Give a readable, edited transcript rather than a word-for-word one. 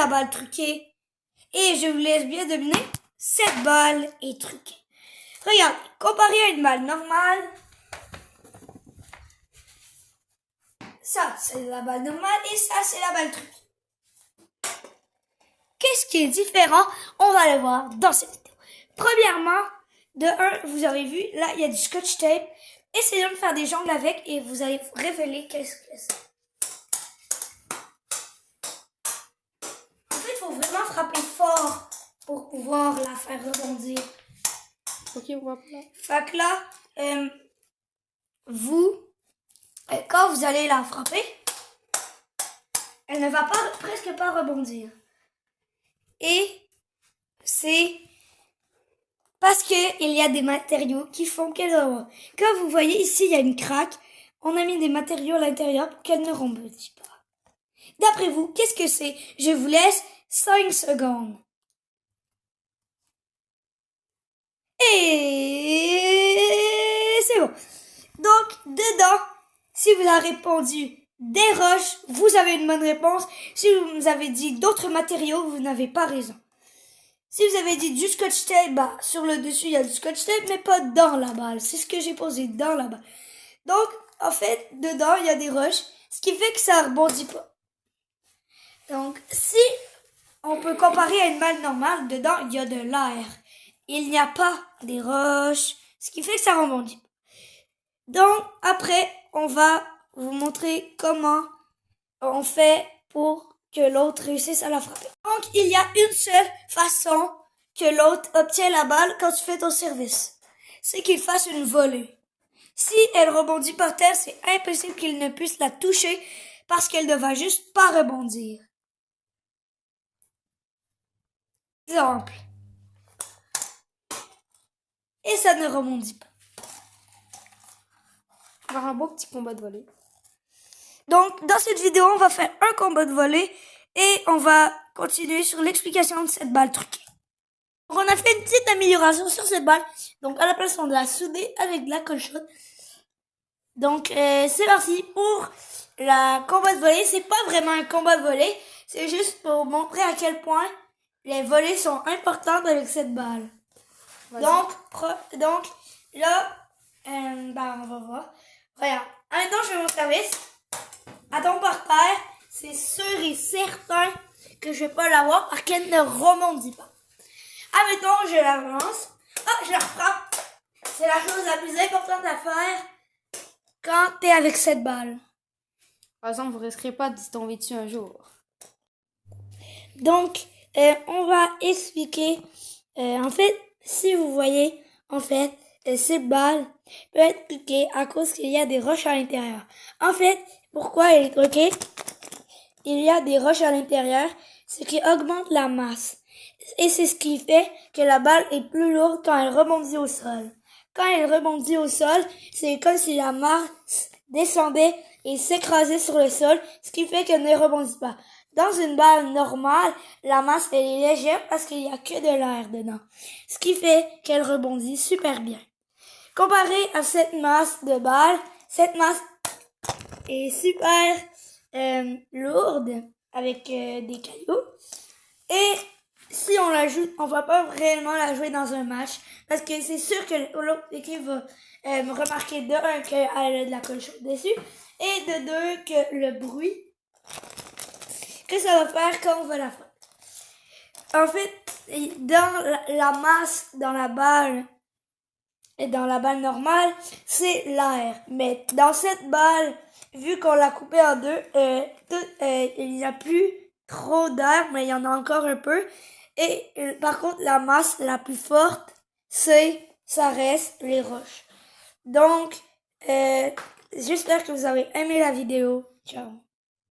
la balle truquée. Et je vous laisse bien deviner, cette balle est truquée. Regardez, comparé à une balle normale, ça c'est la balle normale et ça c'est la balle truquée. Qu'est-ce qui est différent? On va le voir dans cette vidéo. Premièrement, de un, vous avez vu, là il y a du scotch tape. Essayez de faire des jongles avec et vous allez révéler qu'est-ce que c'est. En fait, il faut vraiment frapper fort pour pouvoir la faire rebondir. Ok, on va là. Fait que là, quand vous allez la frapper, elle ne va presque pas rebondir. Et c'est parce qu'il y a des matériaux qui font qu'elle rebondit. Comme vous voyez ici, il y a une craque. On a mis des matériaux à l'intérieur pour qu'elle ne rebondisse pas. D'après vous, qu'est-ce que c'est? Je vous laisse 5 secondes. Et c'est bon. Donc, dedans, si vous avez répondu des roches, vous avez une bonne réponse. Si vous avez dit d'autres matériaux, vous n'avez pas raison. Si vous avez dit du scotch tape, bah, sur le dessus, il y a du scotch tape, mais pas dans la balle. C'est ce que j'ai posé dans la balle. Donc, en fait, dedans, il y a des roches, ce qui fait que ça rebondit pas. Donc, si on peut comparer à une balle normale, dedans, il y a de l'air. Il n'y a pas des roches, ce qui fait que ça rebondit pas. Donc, après, on va vous montrer comment on fait pour que l'autre réussisse à la frapper. Donc, il y a une seule façon que l'autre obtient la balle quand tu fais ton service. C'est qu'il fasse une volée. Si elle rebondit par terre, c'est impossible qu'il ne puisse la toucher parce qu'elle ne va juste pas rebondir. Exemple. Et ça ne rebondit pas. On va avoir un beau petit combat de volée. Donc, dans cette vidéo, on va faire un combat de volée et on va continuer sur l'explication de cette balle truquée. Donc, on a fait une petite amélioration sur cette balle. Donc, à la place, on l'a soudée avec de la colle chaude. Donc, c'est parti pour la combat de volée. C'est pas vraiment un combat de volée. C'est juste pour montrer à quel point les volées sont importantes avec cette balle. Donc là, on va voir. Regarde. Maintenant, je fais mon service. Attends par terre. C'est sûr et certain que je vais pas l'avoir parce qu'elle ne rebondit pas. Admettons, je l'avance. Ah, je la frappe. C'est la chose la plus importante à faire quand t'es avec cette balle. Par exemple, vous risquerez pas de tomber dessus un jour. Donc, on va expliquer. En fait, si vous voyez, en fait, cette balle peut être piquée à cause qu'il y a des roches à l'intérieur. En fait, pourquoi elle est truquée? Il y a des roches à l'intérieur, ce qui augmente la masse. Et c'est ce qui fait que la balle est plus lourde quand elle rebondit au sol. Quand elle rebondit au sol, c'est comme si la masse descendait et s'écrasait sur le sol, ce qui fait qu'elle ne rebondit pas. Dans une balle normale, la masse elle est légère parce qu'il n'y a que de l'air dedans, ce qui fait qu'elle rebondit super bien. Comparé à cette masse de balle, cette masse est super lourde avec des cailloux. Et si on la joue, on va pas réellement la jouer dans un match parce que c'est sûr que l'autre équipe va remarquer de un qu'elle a de la colle chaude dessus et de deux que le bruit que ça va faire quand on va la frapper. En fait, dans la masse, dans la balle et dans la balle normale, c'est l'air. Mais dans cette balle, vu qu'on l'a coupée en deux, il n'y a plus trop d'air, mais il y en a encore un peu. Et par contre, la masse la plus forte, ça reste les roches. Donc, j'espère que vous avez aimé la vidéo. Ciao.